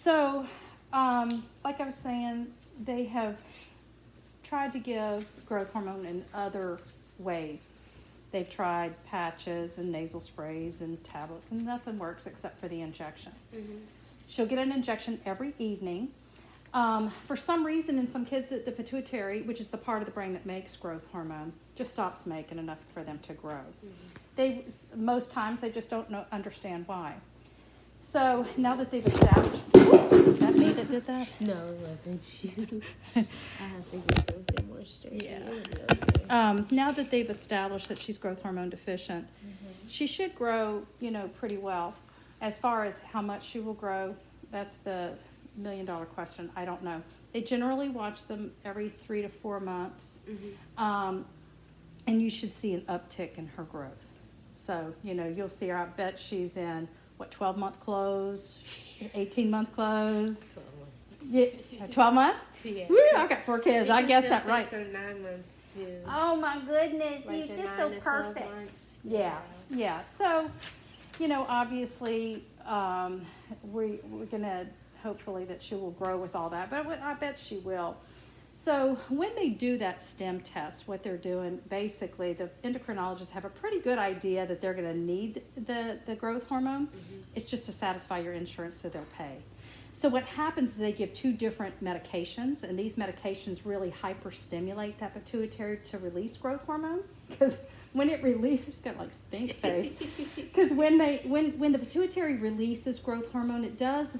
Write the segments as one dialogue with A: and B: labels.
A: So, like I was saying, they have tried to give growth hormone in other ways. They've tried patches and nasal sprays and tablets, and nothing works except for the injection.
B: Mm-hmm.
A: She'll get an injection every evening. For some reason, in some kids, the pituitary, which is the part of the brain that makes growth hormone, just stops making enough for them to grow. Most times they just don't understand why. So now that they've established, was that me that did that?
B: No, it wasn't you. I have to get something more straight.
A: Yeah.
B: Okay.
A: Now that they've established that she's growth hormone deficient, she should grow, pretty well. As far as how much she will grow, that's the million-dollar question. I don't know. They generally watch them every 3 to 4 months, and you should see an uptick in her growth. So, you'll see her. I bet she's in 12-month clothes, 18-month clothes. 12 months?
B: Yeah.
A: Woo, I got 4 kids. I guessed that right.
B: Some 9 months too.
A: Oh my goodness,
B: Like
A: you're
B: the
A: just
B: 9
A: so
B: to 12
A: perfect.
B: months.
A: Yeah. So, obviously, we're gonna hopefully that she will grow with all that, but I bet she will. So when they do that STEM test, what they're doing, basically, the endocrinologists have a pretty good idea that they're going to need the growth hormone. It's just to satisfy your insurance, so they'll pay. So what happens is they give 2 different medications, and these medications really hyperstimulate that pituitary to release growth hormone, because when it releases, it's got like stink face. Because when the pituitary releases growth hormone, it does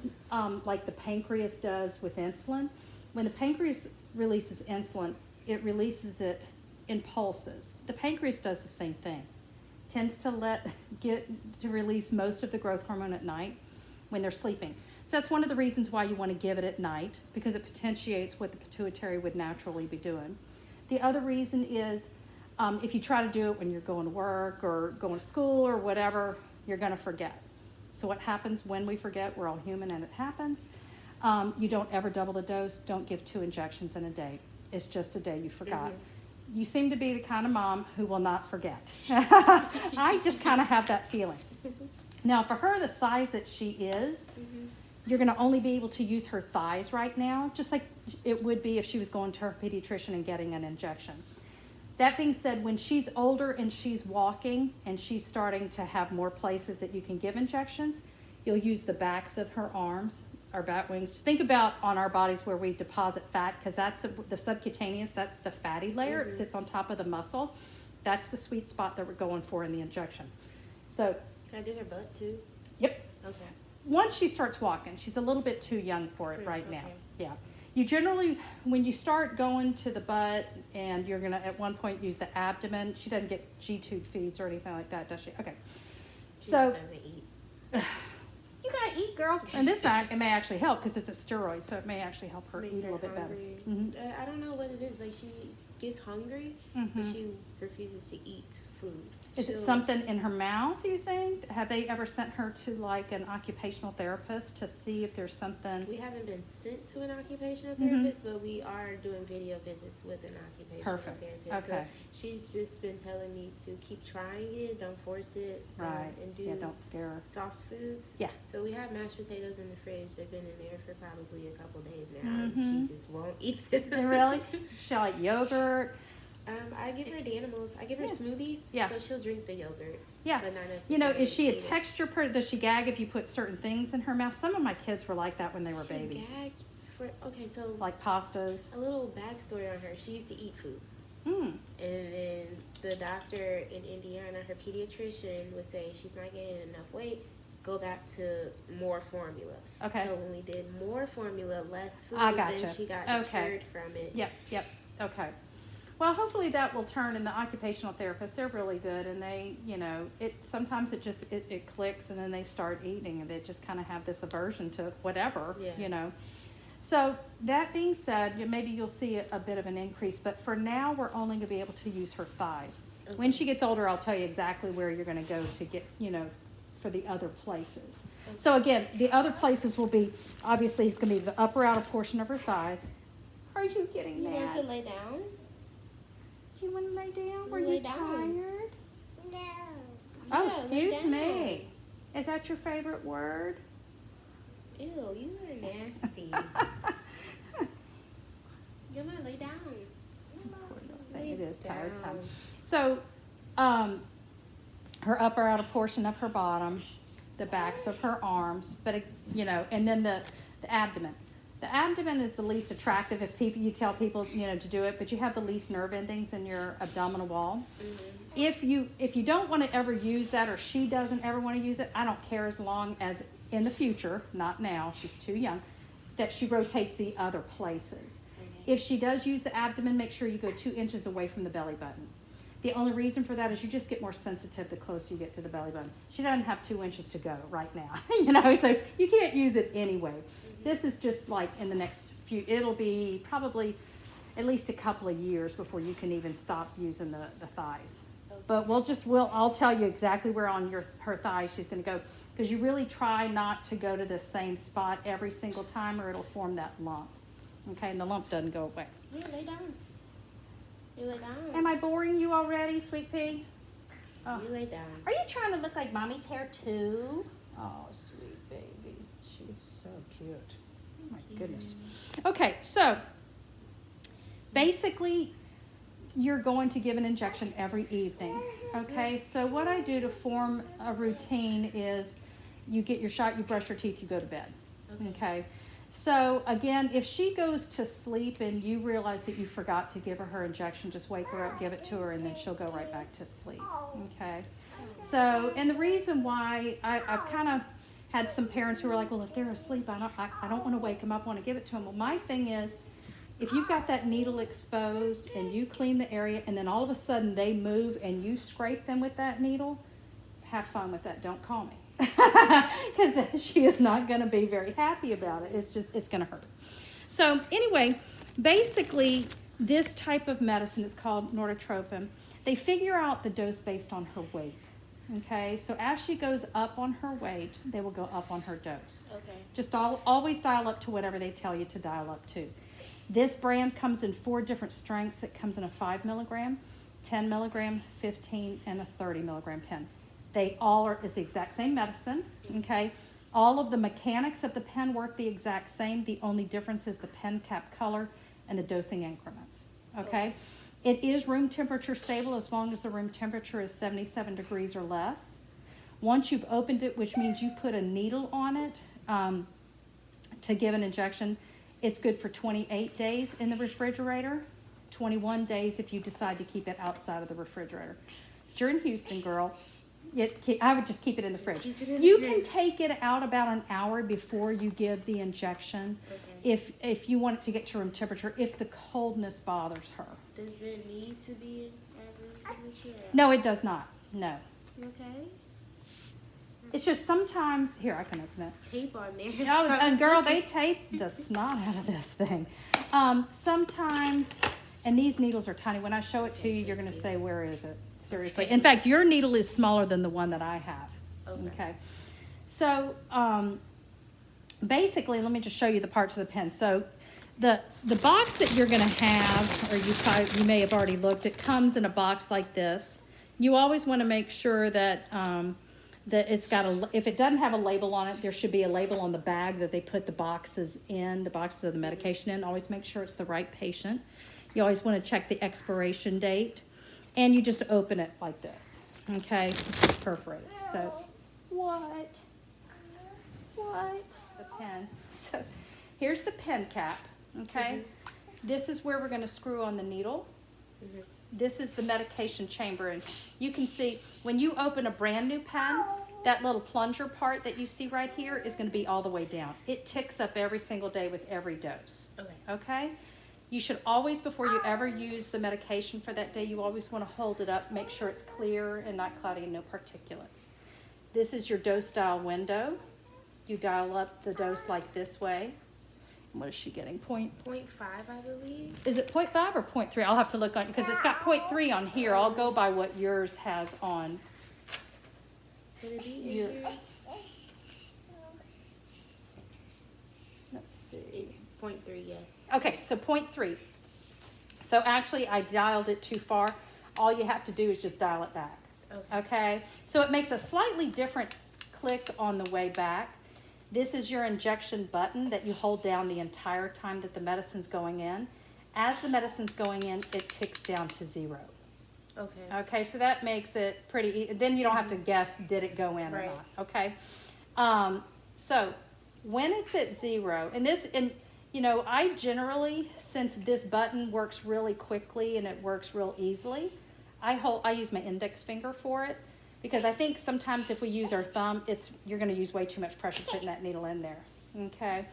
A: like the pancreas does with insulin. When the pancreas releases insulin, it releases it in pulses. The pancreas does the same thing. Tends to release most of the growth hormone at night when they're sleeping. So that's one of the reasons why you want to give it at night, because it potentiates what the pituitary would naturally be doing. The other reason is if you try to do it when you're going to work or going to school or whatever, you're going to forget. So what happens when we forget? We're all human and it happens. You don't ever double the dose. Don't give 2 injections in a day. It's just a day you forgot. You seem to be the kind of mom who will not forget. I just kind of have that feeling. Now, for her, the size that she is, you're going to only be able to use her thighs right now, just like it would be if she was going to her pediatrician and getting an injection. That being said, when she's older and she's walking and she's starting to have more places that you can give injections, you'll use the backs of her arms, our bat wings. Think about on our bodies where we deposit fat, because that's the subcutaneous, that's the fatty layer. It sits on top of the muscle. That's the sweet spot that we're going for in the injection. So,
B: Can I do her butt too?
A: Yep.
B: Okay.
A: Once she starts walking, she's a little bit too young for it right now. Yeah. You generally, when you start going to the butt and you're going to at one point use the abdomen, she doesn't get G-tube feeds or anything like that, does she? Okay.
B: She
A: So,
B: just doesn't eat.
A: you got to eat, girl. And this it may actually help because it's a steroid, so it may actually help her
B: Make
A: eat a
B: her
A: little bit better.
B: hungry. I don't know what it is. Like, she gets hungry, but she refuses to eat food.
A: Is it something in her mouth, you think? Have they ever sent her to like an occupational therapist to see if there's something?
B: We haven't been sent to an occupational therapist, but we are doing video visits with an occupational therapist.
A: Okay.
B: So she's just been telling me to keep trying it, don't force it,
A: Right.
B: and do
A: Don't scare her.
B: soft foods.
A: Yeah.
B: So we have mashed potatoes in the fridge. They've been in there for probably a couple days now, and she just won't eat them.
A: Really? She like yogurt?
B: I give her the animals. I give her smoothies.
A: Yeah.
B: So she'll drink the yogurt.
A: Yeah.
B: But not necessarily
A: Is she a
B: eat it.
A: texture person? Does she gag if you put certain things in her mouth? Some of my kids were like that when they were
B: She
A: babies.
B: gagged for so
A: Like pastas.
B: a little backstory on her. She used to eat food.
A: Mm.
B: And then the doctor in Indiana, her pediatrician, would say she's not gaining enough weight. Go back to more formula.
A: Okay.
B: So when we did more formula, less food,
A: I gotcha.
B: then she got
A: Okay.
B: deterred from it.
A: Yep. Okay. Well, hopefully that will turn. And the occupational therapists, they're really good, and they, sometimes it clicks, and then they start eating, and they just kind of have this aversion to whatever,
B: Yes.
A: So that being said, maybe you'll see a bit of an increase, but for now, we're only going to be able to use her thighs.
B: Okay.
A: When she gets older, I'll tell you exactly where you're going to go to get, for the other places.
B: Okay.
A: So again, the other places will be, obviously, it's going to be the upper outer portion of her thighs. Are you getting
B: You
A: mad?
B: want to lay down?
A: Do you want to lay down? Were
B: Lay
A: you
B: down.
A: tired?
C: No.
A: Oh,
B: Yeah, lay
A: excuse
B: down.
A: me. Is that your favorite word?
B: Ew, you are nasty. You're not lay down.
A: It is tired time. So, her upper outer portion of her bottom, the backs of her arms, but you know, and then the abdomen. The abdomen is the least attractive if you tell people, you know, to do it, but you have the least nerve endings in your abdominal wall. Mm-hmm. If you don't want to ever use that, or she doesn't ever want to use it, I don't care, as long as in the future, not now, she's too young, that she rotates the other places. If she does use the abdomen, make sure you go 2 inches away from the belly button. The only reason for that is you just get more sensitive the closer you get to the belly button. She doesn't have 2 inches to go right now, you know, so you can't use it anyway. Mm-hmm. This is just like in the next it'll be probably at least a couple of years before you can even stop using the thighs. Okay. But I'll tell you exactly where on her thighs she's going to go, because you really try not to go to the same spot every single time, or it'll form that lump. Okay, and the lump doesn't go away.
B: Yeah, lay down. You lay down.
A: Am I boring you already, sweet pea?
B: Oh. You lay down.
A: Are you trying to look like mommy's hair too? Oh, sweet baby. She's so cute. Oh, my goodness. Okay, so basically you're going to give an injection every evening. Okay, so what I do to form a routine is you get your shot, you brush your teeth, you go to bed. Okay. So again, if she goes to sleep and you realize that you forgot to give her injection, just wake her up, give it to her, and then she'll go right back to sleep. Okay. So, and the reason why I've kind of had some parents who are like, well, if they're asleep, I don't want to wake them up, I want to give it to them. Well, my thing is, if you've got that needle exposed and you clean the area and then all of a sudden they move and you scrape them with that needle, have fun with that. Don't call me. Because she is not going to be very happy about it. It's going to hurt. So anyway, basically this type of medicine is called Norditropin. They figure out the dose based on her weight. Okay, so as she goes up on her weight, they will go up on her dose. Okay. Just always dial up to whatever they tell you to dial up to. This brand comes in 4 different strengths. It comes in a 5 milligram, 10 milligram, 15, and a 30 milligram pen. They all is the exact same medicine, okay? All of the mechanics of the pen work the exact same. The only difference is the pen cap color and the dosing increments, okay? It is room temperature stable as long as the room temperature is 77 degrees or less. Once you've opened it, which means you put a needle on it to give an injection, it's good for 28 days in the refrigerator, 21 days if you decide to keep it outside of the refrigerator. If you're in Houston, girl, I would just keep it in the fridge. You can take it out about an hour before you give the injection, if you want it to get to room temperature, if the coldness bothers her.
B: Does it need to be at room temperature?
A: No, it does not. No.
B: Okay.
A: It's just sometimes, here, I can open it.
B: There's tape on there.
A: Oh, and girl, they tape the snot out of this thing. Sometimes, and these needles are tiny. When I show it to you, you're going to say, where is it? Seriously. In fact, your needle is smaller than the one that I have. Okay. So basically, let me just show you the parts of the pen. So the box that you're going to have, or you may have already looked, it comes in a box like this. You always want to make sure that it's got if it doesn't have a label on it, there should be a label on the bag that they put the boxes of the medication in. Always make sure it's the right patient. You always want to check the expiration date. And you just open it like this, okay? Perforate it. So, what? The pen. So, here's the pen cap, okay? This is where we're going to screw on the needle. This is the medication chamber. And you can see, when you open a brand new pen, that little plunger part that you see right here is going to be all the way down. It ticks up every single day with every dose, okay? You should always, before you ever use the medication for that day, you always want to hold it up, make sure it's clear and not cloudy and no particulates. This is your dose dial window. You dial up the dose like this way. What is she getting? 0.5,
B: I believe.
A: Is it 0.5 or 0.3? I'll have to look on, because it's got 0.3 on here. I'll go by what yours has on.
B: Could it be here?
A: Let's see.
B: 0.3, yes.
A: Okay, so 0.3. So actually, I dialed it too far. All you have to do is just dial it back. Okay? So it makes a slightly different click on the way back. This is your injection button that you hold down the entire time that the medicine's going in. As the medicine's going in, it ticks down to 0.
B: Okay.
A: Okay, so that makes it pretty, then you don't have to guess, did it go in or not, okay? So when it's at 0, I generally, since this button works really quickly and it works real easily, I use my index finger for it, because I think sometimes if we use our thumb, you're gonna use way too much pressure putting that needle in there, okay?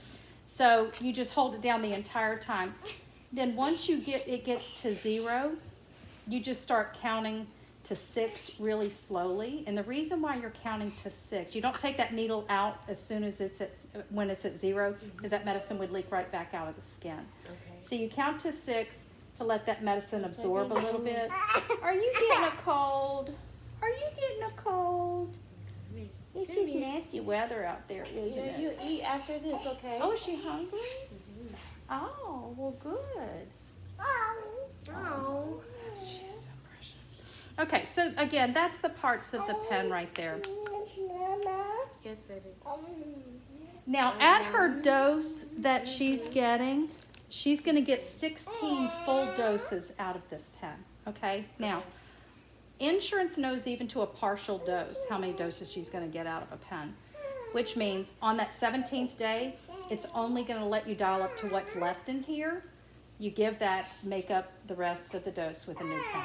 A: So you just hold it down the entire time. Then once it gets to 0, you just start counting to 6 really slowly. And the reason why you're counting to 6, you don't take that needle out as soon as when it's at 0, because that medicine would leak right back out of the skin.
B: Okay.
A: So you count to 6 to let that medicine absorb a little bit. Are you getting a cold? Are you getting a cold? It's just nasty weather out there, isn't it?
B: You eat after this, okay?
A: Oh, is she hungry? Oh, well, good.
B: Oh.
A: She's so precious. Okay, so again, that's the parts of the pen right there.
B: Yes, baby.
A: Now, at her dose that she's getting, she's going to get 16 full doses out of this pen, okay? Now, insurance knows even to a partial dose how many doses she's going to get out of a pen, which means on that 17th day, it's only going to let you dial up to what's left in here. You give that, make up the rest of the dose with a new pen.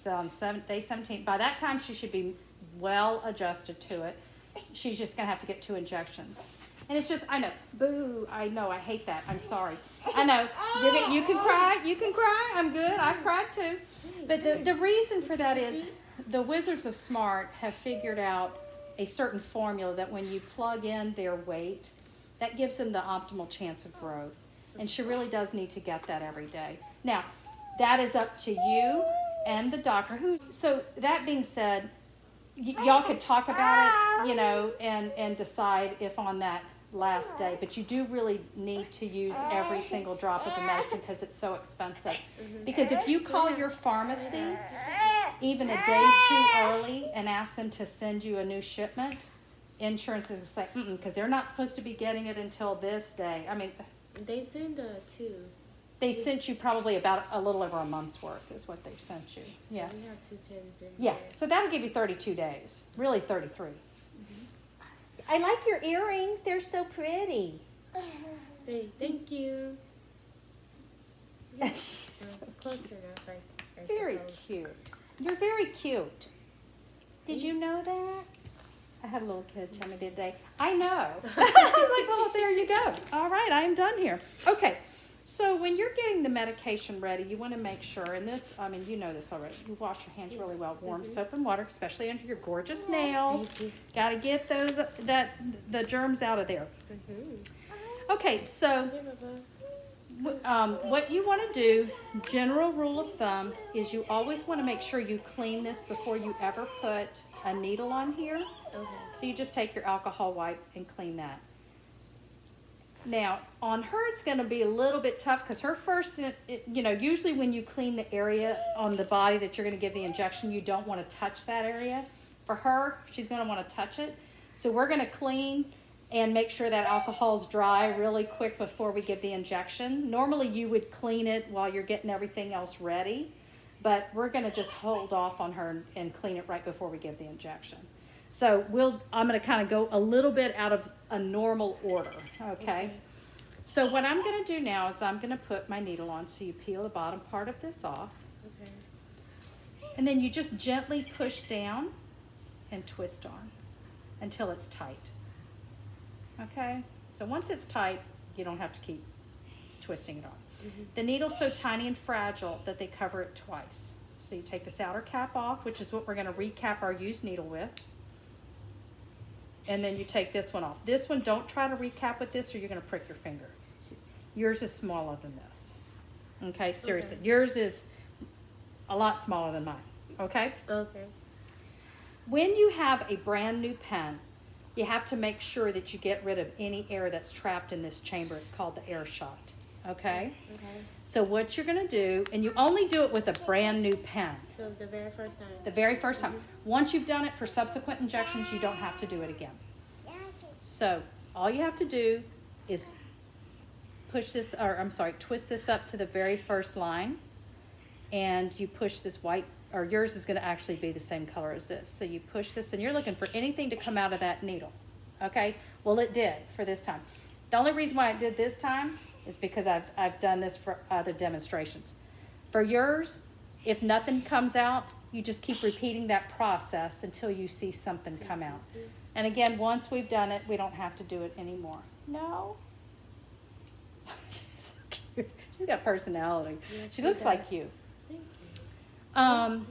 A: So on day 17, by that time she should be well adjusted to it. She's just going to have to get 2 injections. And it's just, I know, boo, I know, I hate that. I'm sorry. I know, you can cry, I'm good, I've cried too. But the reason for that is the Wizards of Smart have figured out a certain formula that when you plug in their weight, that gives them the optimal chance of growth. And she really does need to get that every day. Now, that is up to you and the doctor. So that being said, y'all could talk about it, and decide if on that last day, but you do really need to use every single drop of the medicine because it's so expensive. Because if you call your pharmacy even a day too early and ask them to send you a new shipment, insurance is going to say, because they're not supposed to be getting it until this day. I mean,
B: they send 2.
A: They sent you probably about a little over a month's worth is what they've sent you.
B: So
A: yeah.
B: we have 2 pens in
A: Yeah,
B: there.
A: so that'll give you 32 days, really 33. I like your earrings. They're so pretty.
B: Hey, thank you.
A: So
B: Closer enough, I
A: very
B: suppose.
A: cute. You're very cute. Did you know that? I had a little kid tell me the other day. I know. I was like, well, there you go. All right, I am done here. Okay, so when you're getting the medication ready, you want to make sure, and this, I mean, you know this already, you wash your hands really well, warm soap and water, especially under your gorgeous nails. Got to get the germs out of there. Okay, so what you want to do, general rule of thumb, is you always want to make sure you clean this before you ever put a needle on here.
B: Okay.
A: So you just take your alcohol wipe and clean that. Now, on her, it's going to be a little bit tough because her first, usually when you clean the area on the body that you're going to give the injection, you don't want to touch that area. For her, she's going to want to touch it. So we're going to clean and make sure that alcohol's dry really quick before we give the injection. Normally you would clean it while you're getting everything else ready, but we're going to just hold off on her and clean it right before we give the injection. So I'm going to kind of go a little bit out of a normal order, okay? So what I'm going to do now is I'm going to put my needle on, so you peel the bottom part of this off.
B: Okay.
A: And then you just gently push down and twist on until it's tight. Okay? So once it's tight, you don't have to keep twisting it on. The needle's so tiny and fragile that they cover it twice. So you take this outer cap off, which is what we're going to recap our used needle with. And then you take this one off. This one, don't try to recap with this or you're going to prick your finger. Yours is smaller than this. Okay, seriously. Okay. Yours is a lot smaller than mine. Okay?
B: Okay.
A: When you have a brand new pen, you have to make sure that you get rid of any air that's trapped in this chamber. It's called the air shot. Okay?
B: Okay.
A: So what you're going to do, and you only do it with a brand new pen.
B: So the very first time?
A: The very first time. Once you've done it for subsequent injections, you don't have to do it again. So All you have to do is twist this up to the very first line, and you push this white, or yours is going to actually be the same color as this. So you push this, and you're looking for anything to come out of that needle. Okay? Well, it did for this time. The only reason why it did this time is because I've done this for other demonstrations. For yours, if nothing comes out, you just keep repeating that process until you see something come out. And again, once we've done it, we don't have to do it anymore. No? She's so cute. She's got personality.
B: Yes,
A: she looks
B: does.
A: like you.
B: Thank you.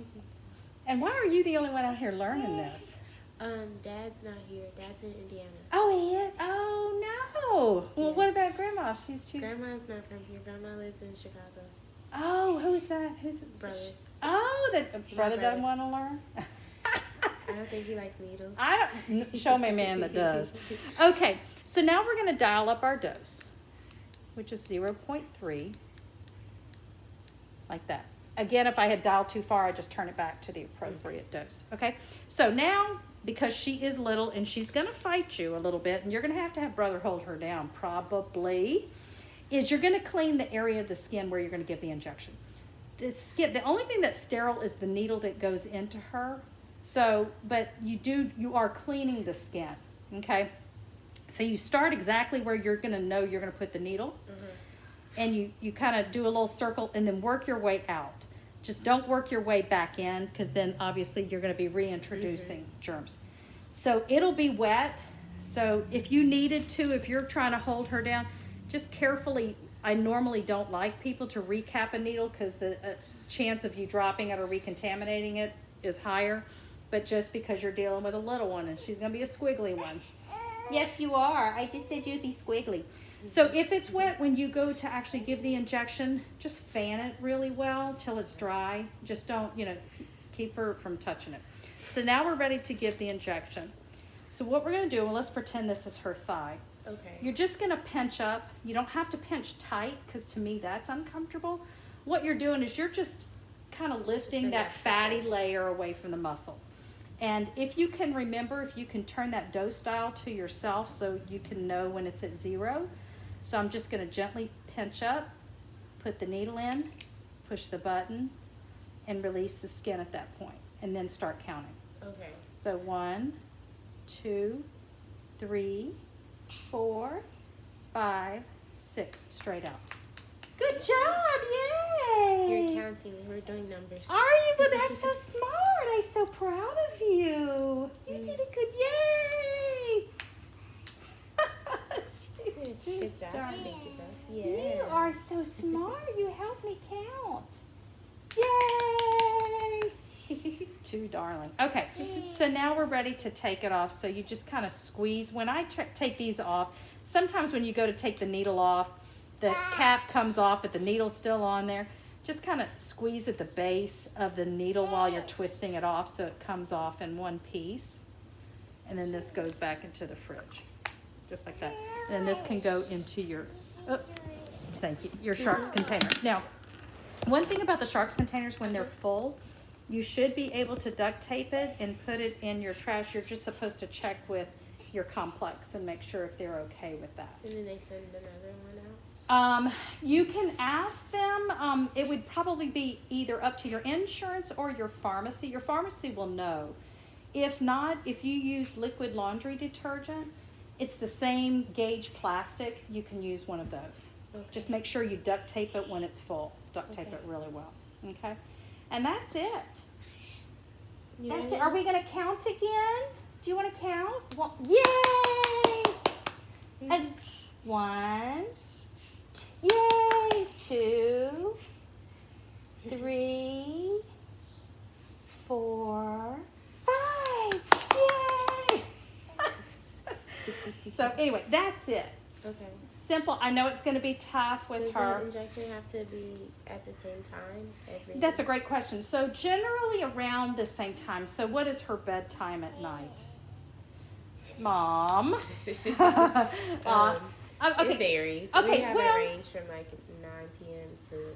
A: And why are you the only one out here learning this?
B: Dad's not here. Dad's in Indiana.
A: Oh, he is? Oh, no. Well,
B: Yes.
A: what about Grandma? She's too...
B: Grandma's not from here. Grandma lives in Chicago.
A: Oh, who's that? Who's
B: Brother.
A: Oh, that brother
B: brother.
A: doesn't want to learn?
B: I don't think he likes needles.
A: Show me a man that does. Okay, so now we're going to dial up our dose, which is 0.3, like that. Again, if I had dialed too far, I just turn it back to the appropriate dose. Okay, so now, because she is little and she's going to fight you a little bit, and you're going to have brother hold her down probably, is you're going to clean the area of the skin where you're going to give the injection. The only thing that's sterile is the needle that goes into her. So, but you are cleaning the skin, okay? So you start exactly where you're going to know you're going to put the needle, and you kind of do a little circle and then work your way out. Just don't work your way back in, because then obviously you're going to be reintroducing germs. So it'll be wet. So if you needed to, if you're trying to hold her down, just carefully. I normally don't like people to recap a needle because the chance of you dropping it or recontaminating it is higher. But just because you're dealing with a little one, and she's going to be a squiggly one. Yes, you are. I just said you'd be squiggly. So if it's wet, when you go to actually give the injection, just fan it really well till it's dry. Just don't, keep her from touching it. So now we're ready to give the injection. So what we're going to do, well, let's pretend this is her thigh.
B: Okay.
A: You're just going to pinch up. You don't have to pinch tight, because to me that's uncomfortable. What you're doing is you're just kind of lifting that fatty layer away from the muscle. And if you can remember, if you can turn that dose dial to yourself so you can know when it's at 0. So I'm just going to gently pinch up, put the needle in, push the button, and release the skin at that point, and then start counting.
B: Okay.
A: So 1, 2, 3, 4, 5, 6, straight out. Good job, yay!
B: You're counting. We're doing numbers.
A: Are you? But that's so smart. I'm so proud of you. You did a good, yay!
B: Good job. Thank you, Beth. Yeah.
A: You are so smart. You helped me count. Yay! Too darling. Okay, so now we're ready to take it off. So you just kind of squeeze. When I take these off, sometimes when you go to take the needle off, the cap comes off, but the needle's still on there. Just kind of squeeze at the base of the needle while you're twisting it off so it comes off in one piece. And then this goes back into the fridge, just like that. And then this can go into your, thank you, your sharps container. Now, one thing about the sharps containers, when they're full, you should be able to duct tape it and put it in your trash. You're just supposed to check with your complex and make sure if they're okay with that.
B: And then they send another one out?
A: You can ask them. It would probably be either up to your insurance or your pharmacy. Your pharmacy will know. If not, if you use liquid laundry detergent, it's the same gauge plastic. You can use one of those.
B: Okay.
A: Just make sure you duct tape it when it's full. Duct tape it really well. Okay? And that's it. That's it. Are we going to count again? Do you want to count? One, yay! And 1, yay! 2, 3, 4, 5, yay! So anyway, that's it.
B: Okay.
A: Simple. I know it's going to be tough with
B: Does
A: her.
B: the injection have to be at the same time?
A: That's a great question. So generally around the same time. So what is her bedtime at night? Mom.
B: It
A: Okay.
B: varies.
A: Okay,
B: We have
A: well-
B: a range from like 9 p.m. to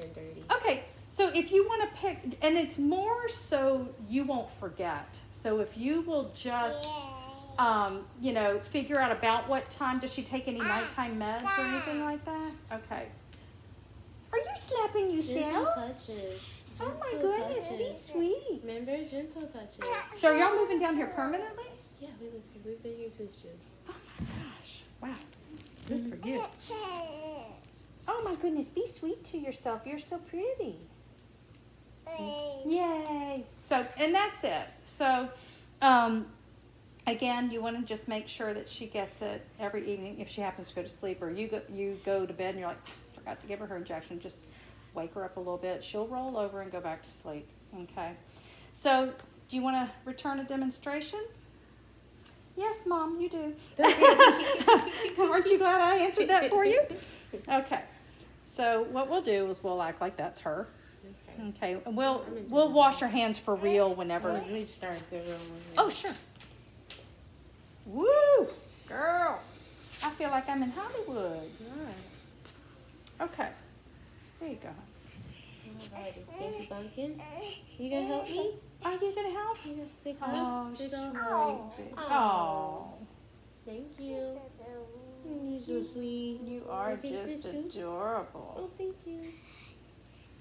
B: 10:30.
A: Okay. So if you want to pick, and it's more so you won't forget. So if you will just you know, figure out about what time. Does she take any nighttime meds or anything like that? Okay. Are you slapping
B: Gentle
A: yourself?
B: touches.
A: Oh my
B: Gentle
A: goodness, be
B: touches.
A: sweet.
B: Remember, gentle touches.
A: So are y'all moving down here permanently?
B: Yeah, we've been here since June.
A: Oh my gosh, wow, good for you. Oh my goodness, be sweet to yourself. You're so pretty. Yay. So, and that's it. So, again, you want to just make sure that she gets it every evening if she happens to go to sleep, or you go to bed and you're like, I forgot to give her injection. Just wake her up a little bit. She'll roll over and go back to sleep. Okay. So, do you want to return a demonstration? Yes, Mom, you do. Aren't you glad I answered that for you? Okay. So what we'll do is we'll act like that's her. Okay. And we'll wash her hands for real whenever.
B: Let me start the real one.
A: Oh, sure. Woo, girl. I feel like I'm in Hollywood. Okay. There you go.
B: Alrighty, Stinky Pumpkin. You gonna help me?
A: Are you gonna help?
B: You gonna big
A: Oh,
B: hugs? Big old hugs.
A: Oh,
B: Thank you. You're so sweet.
A: you are
B: Okay,
A: just
B: sis, too?
A: adorable.
B: Oh, thank you.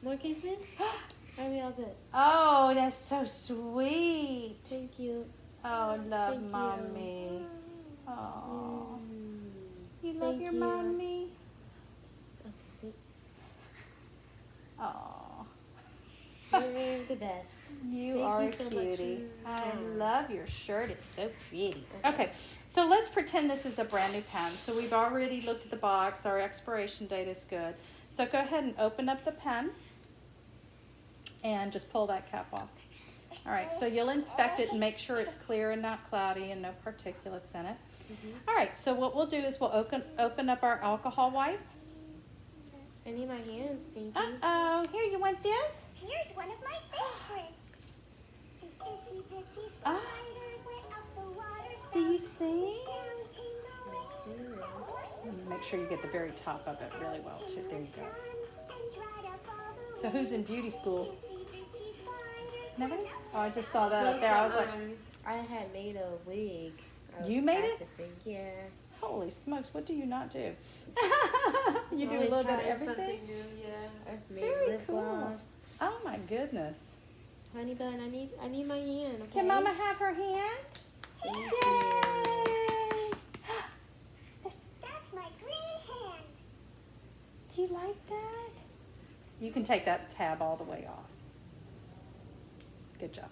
B: More kisses? Are we all good?
A: Oh, that's so sweet.
B: Thank you.
A: Oh, love
B: Thank you.
A: mommy. Oh, you love
B: Thank
A: your
B: you.
A: mommy.
B: Okay,
A: Oh,
B: you're the best.
A: you
B: Thank
A: are
B: you
A: a
B: so much.
A: cutie. I love your shirt. It's so pretty.
B: Okay.
A: Okay, so let's pretend this is a brand new pen. So we've already looked at the box. Our expiration date is good. So go ahead and open up the pen and just pull that cap off. All right, so you'll inspect it and make sure it's clear and not cloudy and no particulates in it. All right, so what we'll do is we'll open up our alcohol wipe.
B: I need my hands, Stinky.
A: Uh-oh, here, you want this?
C: Here's one of my favorites. The itsy bitsy
A: Ah.
C: spider went up the water spout.
A: Do you see?
C: Down came the rain.
A: Make sure you get the very top of it really well, too. There you go.
C: And dried up all the
A: So who's in beauty school?
C: itsy bitsy spider.
A: Nobody? Oh, I just saw that up there. I was like,
B: I had made a wig. I was
A: You made it?
B: practicing. Yeah.
A: holy smokes, what do you not do? You do a
B: Always
A: little bit of
B: trying
A: everything?
B: something new, yeah. I've made
A: Very
B: lip
A: cool.
B: gloss.
A: Oh my goodness.
B: Honey bun, I need my hand, okay?
A: Can Mama have her hand?
B: Thank
A: Yay!
B: you.
C: That's my green hand.
A: Do you like that? You can take that tab all the way off. Good job.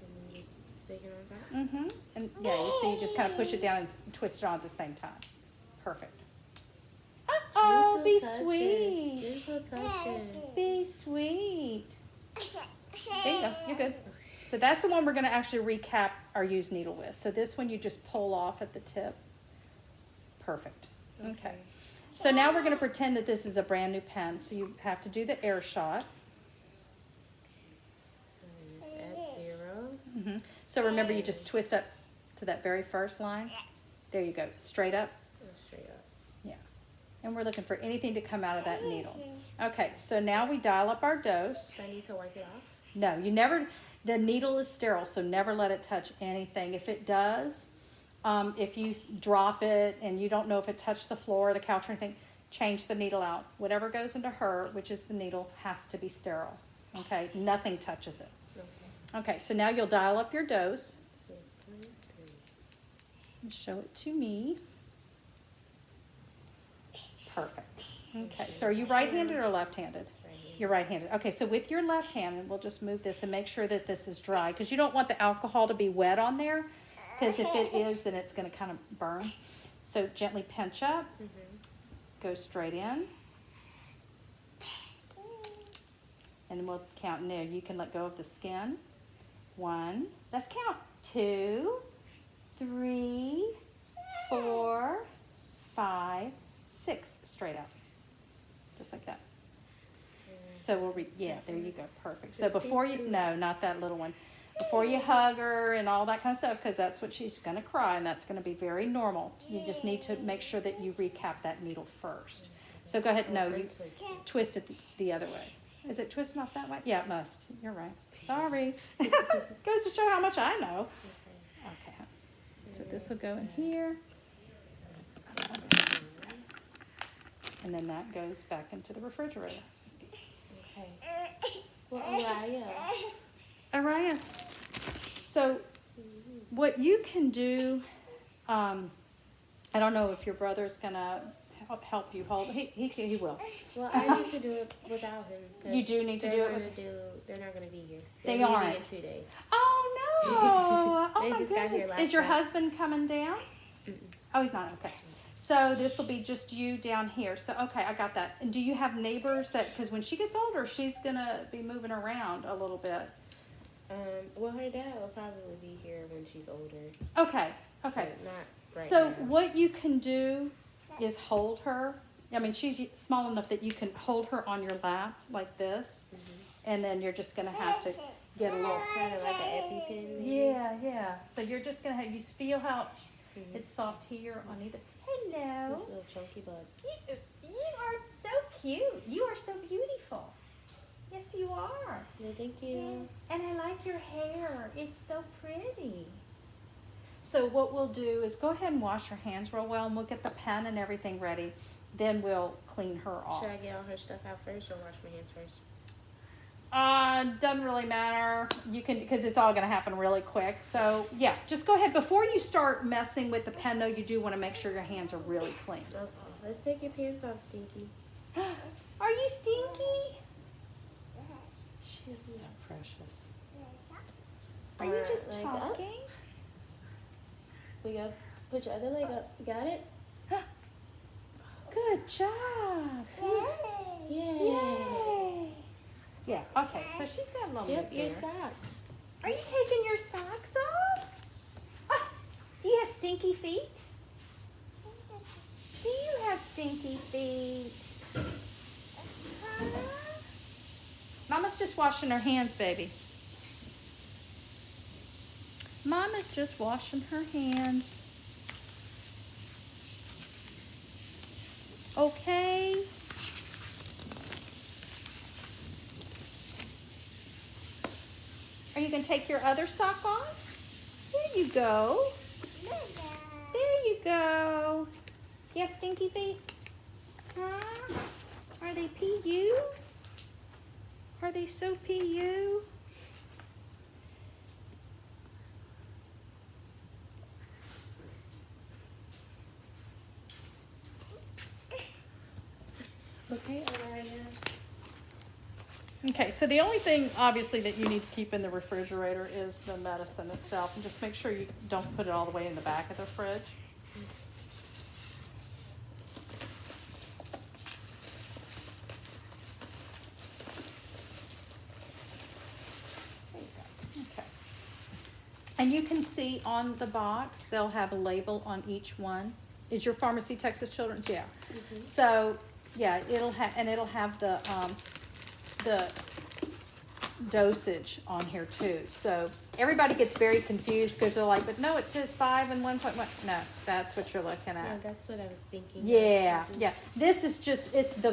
B: And then just stick it on top.
A: Mm-hmm. And yeah, you see, you just kind of push it down and twist it on at the same time. Perfect. Oh,
B: Gentle
A: be
B: touches,
A: sweet.
B: Gentle touches.
A: Be sweet. There you go. You're good. So that's the one we're going to actually recap our used needle with. So this one you just pull off at the tip. Perfect. Okay. So now we're going to pretend that this is a brand new pen. So you have to do the air shot.
B: So just add 0.
A: Mm-hmm. So remember, you just twist up to that very first line. There you go. Straight up.
B: Go straight up.
A: Yeah. And we're looking for anything to come out of that needle. Okay, so now we dial up our dose.
B: Do I need to wipe it off?
A: No, you never, the needle is sterile, so never let it touch anything. If it does, if you drop it and you don't know if it touched the floor or the couch or anything, change the needle out. Whatever goes into her, which is the needle, has to be sterile. Okay, nothing touches it.
B: Okay.
A: Okay, so now you'll dial up your dose.
B: 2.3.
A: And show it to me. Perfect. Okay, so are you right-handed or left-handed?
B: Right here.
A: You're right-handed. Okay, so with your left hand, and we'll just move this and make sure that this is dry, because you don't want the alcohol to be wet on there, because if it is, then it's going to kind of burn. So gently pinch up, go straight in, and then we'll count in there. You can let go of the skin. 1, let's count. 2, 3, 4, 5, 6, straight up, just like that. So we'll yeah, there you go, perfect. So
B: This
A: before
B: piece
A: you,
B: too.
A: no, not that little one. Before you hug her and all that kind of stuff, because that's what she's going to cry, and that's going to be very normal. You just need to make sure that you recap that needle first. So go ahead, no, you
B: Twist.
A: twist it the other way. Is it twisting off that way? Yeah, it must. You're right. Sorry. Goes to show how much I know.
B: Okay.
A: So this will go in here. And then that goes back into the refrigerator.
B: Okay. Well,
A: Araya. So what you can do, I don't know if your brother's gonna help you hold. He will.
B: Well, I need to do it without him. 'Cause
A: You do need to do it with.
B: They're not gonna be here.
A: They
B: They're leaving
A: aren't.
B: in 2 days.
A: Oh no! Oh
B: They
A: my
B: just got here
A: goodness!
B: last
A: Is your
B: night.
A: husband coming down? Oh, he's not. Okay. So this will be just you down here. So okay, I got that. And do you have neighbors that? Because when she gets older, she's gonna be moving around a little bit.
B: Well, her dad will probably be here when she's older.
A: Okay. Okay.
B: But not right
A: So
B: now.
A: what you can do is hold her. I mean, she's small enough that you can hold her on your lap like this, and then you're just gonna have to get a little.
B: Kind of like an EpiPen. maybe?
A: Yeah. So you're just gonna have you feel how it's soft here on either. Hello.
B: This little chunky bug.
A: You are so cute. You are so beautiful. Yes, you are.
B: No, thank you.
A: And I like your hair. It's so pretty. So what we'll do is go ahead and wash your hands real well, and we'll get the pen and everything ready. Then we'll clean her off.
B: Should I get all her stuff out first or wash my hands first?
A: Doesn't really matter. You can, because it's all going to happen really quick. So yeah, just go ahead. Before you start messing with the pen though, you do want to make sure your hands are really clean.
B: Okay. Let's take your pants off, Stinky.
A: Are you stinky? She is so precious. Are you
B: Alright,
A: just
B: leg up.
A: talking?
B: We got put your other leg up. You got it?
A: Good job.
B: Yay.
A: Yay. Yeah, okay, so she's got a little
B: Yep,
A: bit
B: your
A: there.
B: socks.
A: Are you taking your socks off? Ah, do you have stinky feet? Do you have stinky feet? Huh? Mama's just washing her hands, baby. Mama's just washing her hands. Okay. Are you going to take your other sock off? There you go. There you go. You have stinky feet? Huh? Are they PU? Are they so PU?
B: Okay, Araya.
A: Okay, so the only thing obviously that you need to keep in the refrigerator is the medicine itself, and just make sure you don't put it all the way in the back of the fridge. There you go. Okay. And you can see on the box, they'll have a label on each one. Is your pharmacy Texas Children's? Yeah. So, yeah, it'll have the dosage on here too. So everybody gets very confused because they're like, but no, it says 5 and 1.1. No, that's what you're looking
B: Yeah,
A: at.
B: that's what I was thinking.
A: Yeah. This is just, it's the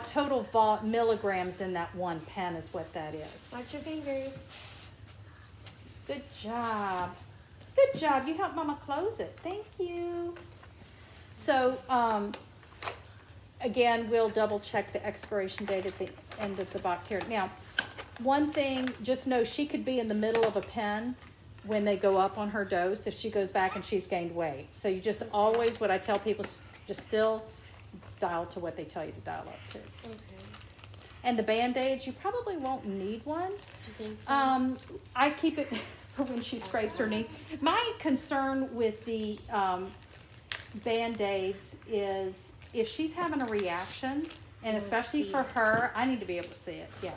A: total milligrams in that one pen is what that is.
B: Watch your fingers.
A: Good job. Good job. You helped Mama close it. Thank you. So, again, we'll double check the expiration date at the end of the box here. Now, one thing, just know she could be in the middle of a pen when they go up on her dose if she goes back and she's gained weight. So you just always, what I tell people, just still dial to what they tell you to dial up to.
B: Okay.
A: And the Band-Aids, you probably won't need one.
B: You think so?
A: I keep it for when she scrapes her knee. My concern with the Band-Aids is if she's having a reaction, and especially for her, I need to be able to see it, yeah.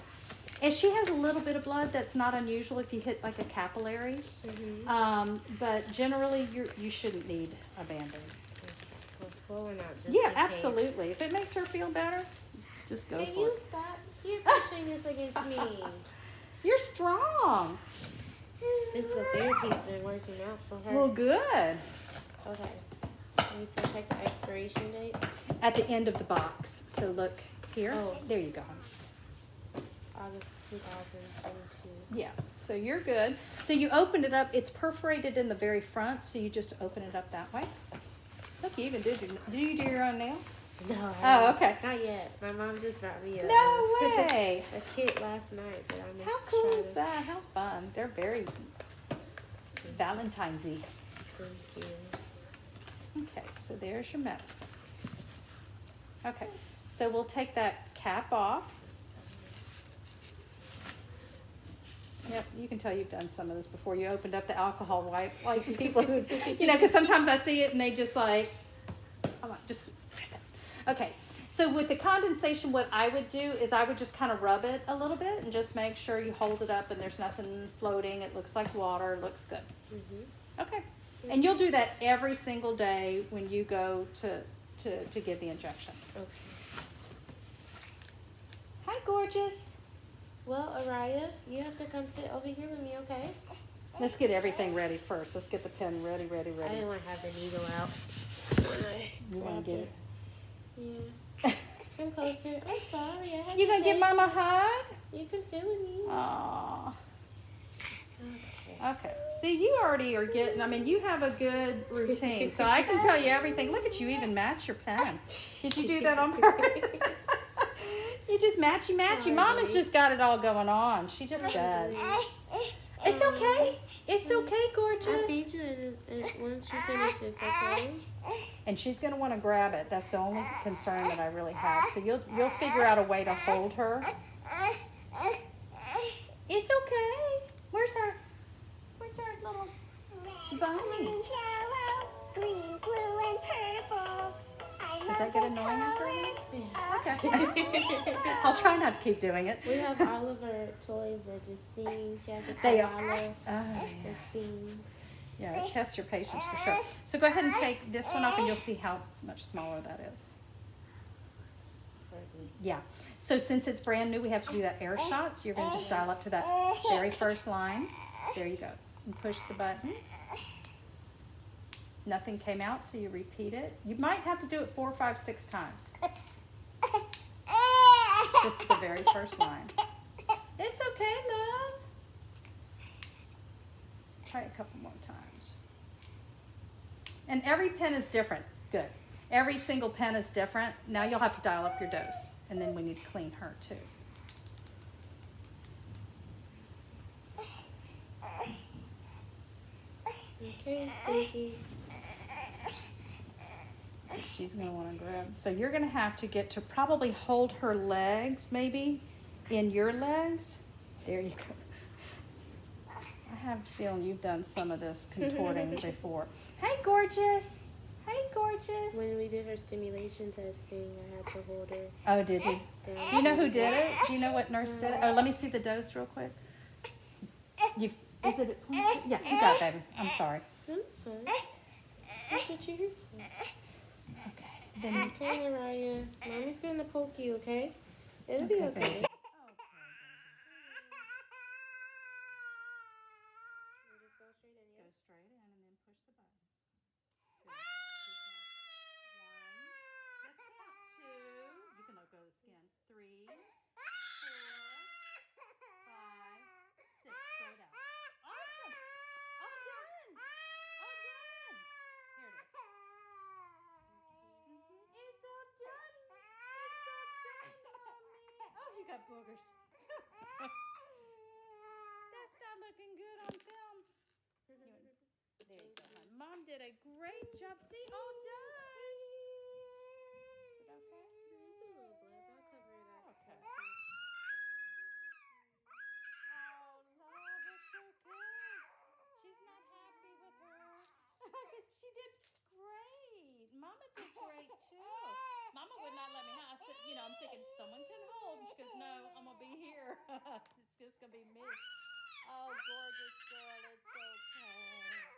A: And she has a little bit of blood, that's not unusual if you hit like a capillary. But generally, you shouldn't need a Band-Aid.
B: Well, we're not just
A: Yeah,
B: in case.
A: absolutely. If it makes her feel better, just go
B: Can
A: for
B: you
A: it.
B: stop? You're pushing this against me.
A: You're strong.
B: Physical therapy's been working out for her.
A: Well, good.
B: Okay. Let me still check the expiration date.
A: At the end of the box. So look here.
B: Oh.
A: There you go.
B: August 2022.
A: Yeah, so you're good. So you open it up, it's perforated in the very front, so you just open it up that way. Look, you even did you do your own nails?
B: No.
A: Oh, okay.
B: Not yet. My mom just brought me a
A: No way.
B: a kit last night, but I'm
A: How cool is that? How fun. They're very Valentine's-y.
B: Thank you.
A: Okay, so there's your medicine. Okay, so we'll take that cap off. Yep, you can tell you've done some of this before. You opened up the alcohol wipe, like people who, because sometimes I see it and they just like, I'm like, just, okay. So with the condensation, what I would do is I would just kind of rub it a little bit and just make sure you hold it up and there's nothing floating. It looks like water. It looks good.
B: Mm-hmm.
A: Okay. And you'll do that every single day when you go to give the injection.
B: Okay.
A: Hi, gorgeous.
B: Well, Araya, you have to come sit over here with me, okay?
A: Let's get everything ready first. Let's get the pen ready.
B: I didn't want to have the needle out when I
A: You gonna
B: grabbed
A: get
B: it.
A: it?
B: Yeah. Come closer. I'm sorry. I had
A: You
B: to
A: gonna give
B: say-
A: Mama a hug?
B: You can sit with me.
A: Aww.
B: Okay.
A: Okay. See, you already are getting, I mean, you have a good routine. So I can tell you everything. Look at you even match your pen. Did you do that on purpose? You just matchy. Mama's just got it all going on. She just does. It's okay. It's okay,
B: I'll
A: gorgeous.
B: feed you once you finish this, okay?
A: And she's gonna want to grab it. That's the only concern that I really have. So you'll figure out a way to hold her. It's okay. Where's our little bunny?
C: Yellow, green, blue, and purple.
A: Does that get annoying after a while?
B: Yeah.
A: Okay. I'll try not to keep doing it.
B: We have all of her toys that just sing. She has a
A: They are.
B: koala
A: Oh,
B: that
A: yeah.
B: sings.
A: Yeah, it tests your patience for sure. So go ahead and take this one off and you'll see how much smaller that is. Yeah. So since it's brand new, we have to do that air shot. So you're going to just dial up to that very first line. There you go. And push the button. Nothing came out, so you repeat it. You might have to do it 4, 5, 6 times. Just the very first line. It's okay, love. Try it a couple more times. And every pen is different. Good. Every single pen is different. Now you'll have to dial up your dose. And then we need to clean her too.
B: Okay, Stinkies.
A: She's going to want to grab. So you're going to have to get to probably hold her legs, maybe, in your legs. There you go. I have a feeling you've done some of this contorting before. Hey, gorgeous. Hey, gorgeous.
B: When we did her stimulation testing, I had to hold her
A: Oh, did you?
B: down.
A: Do you know who did it? Do you know what nurse did it? Oh, let me see the dose real quick. Is it? Yeah, you got it, baby. I'm sorry.
B: No, it's fine. That's what you're here for.
A: Okay. Then
B: Okay, Araya. Mommy's gonna poke you, okay? It'll be
A: Okay,
B: okay.
A: baby.
B: You just go straight in,
A: Go
B: yeah?
A: straight in and then push the button. Good. Keep going. 1. Let's count 2. You can let go of the skin. 3, 4, 5, 6. Straight out. Awesome. All done. All done. Here it is. It's all done. It's all done, mommy. Oh, you got boogers. That's not looking good on film. There you go, hon. Mom did a great job. See, all done. Is it okay?
B: It's a little blood. I'll cover it up.
A: Okay. Oh, love, it's okay. She's not happy with her. She did great. Mama did great too. Mama would not let me have. I said, I'm thinking someone can hold. And she goes, no, I'm gonna be here. It's just gonna be me. Oh, gorgeous girl, it's okay.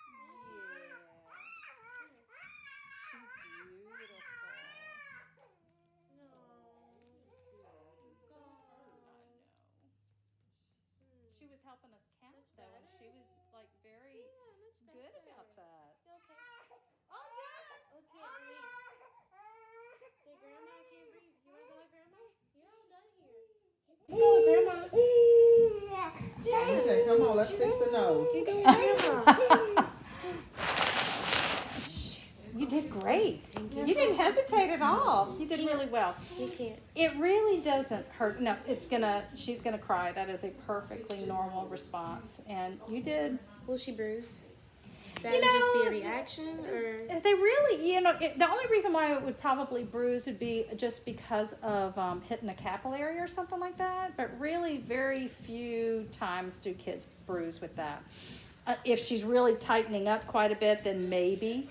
A: She's beautiful.
B: No.
A: I know. She was helping us count though, and she was like very
B: Yeah, much
A: good
B: better.
A: about that.
B: You okay?
A: All done.
B: Okay, wait. Grandma.
D: Okay, come on, let's fix the nose.
B: You go with Grandma.
A: You did great.
B: Thank
A: You didn't hesitate at all. You did really well.
B: You can't.
A: It really doesn't hurt. No, she's gonna cry. That is a perfectly normal response. And you did.
B: Will she bruise? That
A: You
B: would just
A: know,
B: be a reaction, or
A: They really, the only reason why it would probably bruise would be just because of hitting a capillary or something like that. But really, very few times do kids bruise with that. If she's really tightening up quite a bit, then maybe.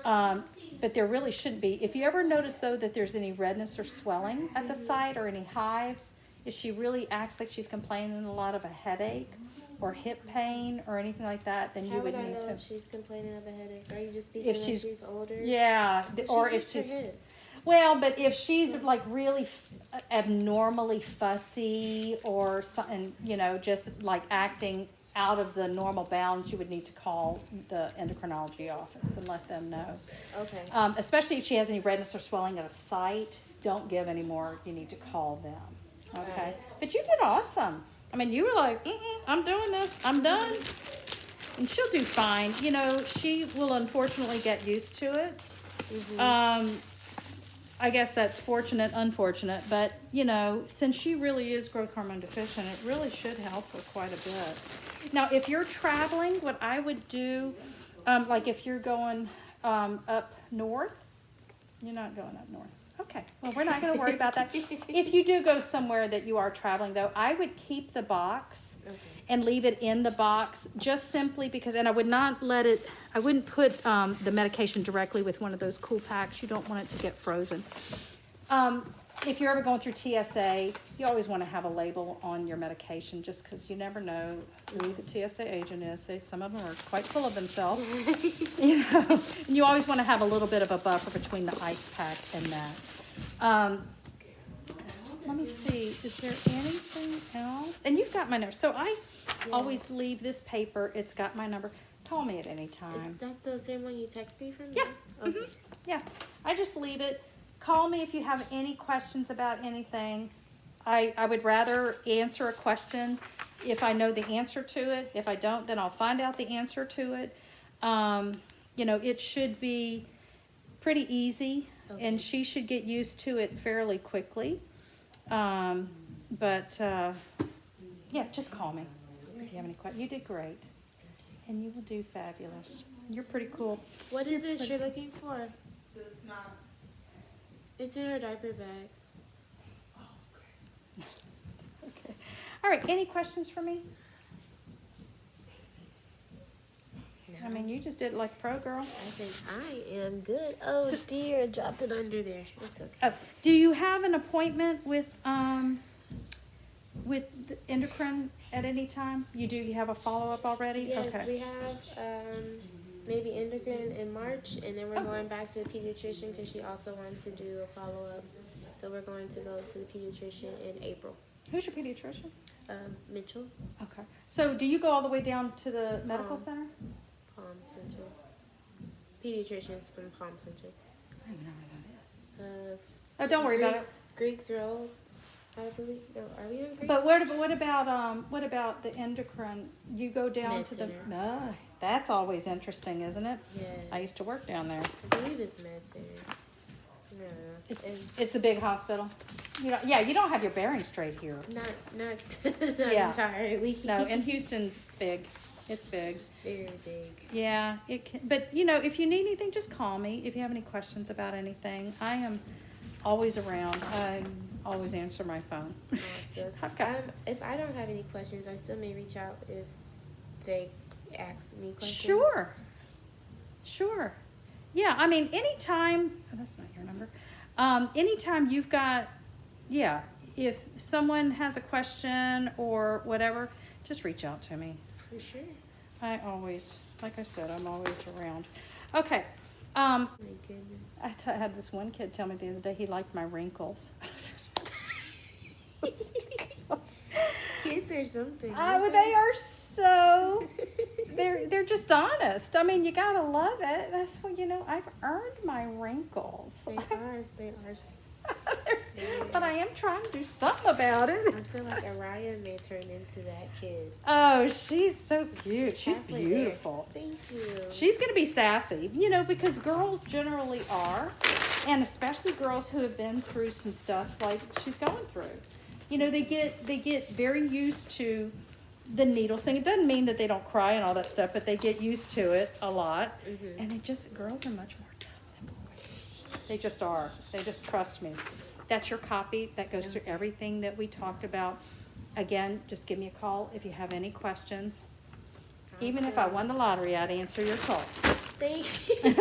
A: But there really shouldn't be. If you ever notice, though, that there's any redness or swelling at the site or any hives, if she really acts like she's complaining a lot of a headache or hip pain or anything like that, then you
B: how
A: would
B: would I
A: need
B: know
A: to.
B: if she's complaining of a headache? Are you just speaking
A: If
B: when
A: she's-
B: she's older?
A: Yeah, or if she's. Well, but if she's like really abnormally fussy or something, just like acting out of the normal bounds, you would need to call the endocrinology office and let them know.
B: Okay.
A: Especially if she has any redness or swelling at a site, don't give any more. You need to call them. Okay.
B: Right.
A: But you did awesome. I mean, you were like, I'm doing this. I'm done. And she'll do fine. She will unfortunately get used to it. I guess that's fortunate, unfortunate, but since she really is growth hormone deficient, it really should help her quite a bit. Now, if you're traveling, what I would do, like if you're going up north, you're not going up north. Okay, well, we're not going to worry about that. If you do go somewhere that you are traveling, though, I would keep the box and leave it in the box just simply because, and I would not I wouldn't put the medication directly with one of those cool packs. You don't want it to get frozen. If you're ever going through TSA, you always want to have a label on your medication just because you never know who the TSA agent is. Some of them are quite full of themselves. And you always want to have a little bit of a buffer between the ice pack and that. Let me see, is there anything else? And you've got my number. So I always leave this paper. It's got my number. Call me at any time.
B: That's the same one you text me from?
A: Yeah.
B: Okay.
A: Yeah, I just leave it. Call me if you have any questions about anything. I would rather answer a question if I know the answer to it. If I don't, then I'll find out the answer to it. It should be pretty easy, and she should get used to it fairly quickly. Yeah, just call me if you have any questions. You did great, and you will do fabulous. You're pretty cool.
B: What is it you're looking for?
D: This not.
B: It's in her diaper bag.
A: Okay. All right. Any questions for me? I mean, you just did it like a pro girl.
B: I think I am good. Oh dear, I dropped it under there. It's okay.
A: Oh, do you have an appointment with the endocrine at any time? You do. You have a follow up already?
B: Yes,
A: Okay.
B: we have maybe endocrine in March, and then we're going back to the pediatrician because she also wants to do a follow up. So we're going to go to the pediatrician in April.
A: Who's your pediatrician?
B: Mitchell,
A: Okay. So do you go all the way down to the medical
B: Palm.
A: center?
B: Palm Center. Pediatrician's from Palm Center.
A: I don't even know where that is.
B: Oh,
A: don't worry about it.
B: Greeks Road, I believe. No, are we on Greeks?
A: But what about the endocrine? You go down
B: Med
A: to
B: Center.
A: No, that's always interesting, isn't it?
B: Yes.
A: I used to work down there.
B: I believe it's Med Center. No.
A: It's a big hospital. You don't have your bearings straight here.
B: Not
A: Yeah.
B: entirely.
A: No, and Houston's big. It's big.
B: It's very big.
A: Yeah, it can, but if you need anything, just call me. If you have any questions about anything, I am always around. I always answer my phone.
B: Awesome.
A: Okay.
B: If I don't have any questions, I still may reach out if they ask me questions.
A: Sure. Yeah, I mean, anytime, that's not your number. Anytime you've got, if someone has a question or whatever, just reach out to me.
B: For sure.
A: I always, like I said, I'm always around. Okay.
B: My goodness.
A: I had this one kid tell me the other day he liked my wrinkles.
B: Kids or something.
A: They are so, they're just honest. I mean, you gotta love it. That's what, I've earned my wrinkles.
B: They are.
A: They're But I am trying to do something about
B: I
A: it.
B: feel like Araya may turn into that kid.
A: Oh, she's so cute. She's
B: halfway there.
A: beautiful.
B: Thank you.
A: She's going to be sassy, you know, because girls generally are, and especially girls who have been through some stuff like she's going through. You know, they get very used to the needles thing. It doesn't mean that they don't cry and all that stuff, but they get used to it a lot.
B: Mhm.
A: And girls are much more tough than boys. They just are. They just trust me. That's your copy. That goes through everything that we talked about. Again, just give me a call if you have any questions. Even if I won the lottery, I'd answer your call.
B: Thank you.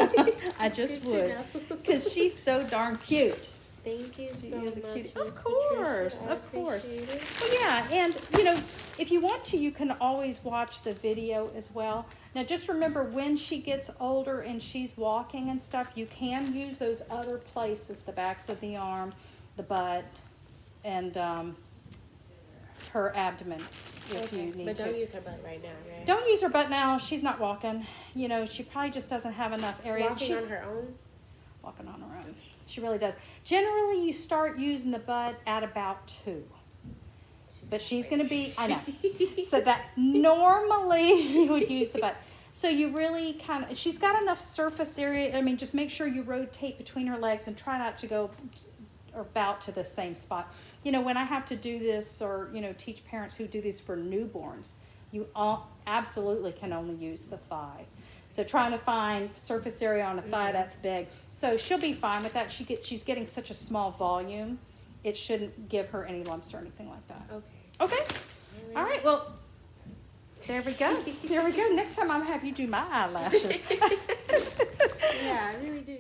A: I just
B: Good to
A: would.
B: know.
A: Because she's so darn cute.
B: Thank you
A: She
B: so
A: is a
B: much,
A: cutie.
B: Miss
A: Of course,
B: Patricia. I
A: of course.
B: appreciate it.
A: Well, yeah, and you know, if you want to, you can always watch the video as well. Now, just remember when she gets older and she's walking and stuff, you can use those other places, the backs of the arm, the butt, and her abdomen, if you need
B: But
A: to.
B: don't use her butt right now, right?
A: Don't use her butt now. She's not walking. You know, she probably just doesn't have enough area.
B: Walking on her own?
A: Walking on her own. She really does. Generally, you start using the butt at about 2. But she's going to be, I know. So that normally you would use the butt. So you really kind of, she's got enough surface area. I mean, just make sure you rotate between her legs and try not to go about to the same spot. You know, when I have to do this or, you know, teach parents who do this for newborns, you all absolutely can only use the thigh. So trying to find surface area on a thigh, that's big. So she'll be fine with that. She's getting such a small volume, it shouldn't give her any lumps or anything like that.
B: Okay.
A: Okay? All right, well, there we go. There we go. Next time I'll have you do my eyelashes.
B: Yeah, I really do.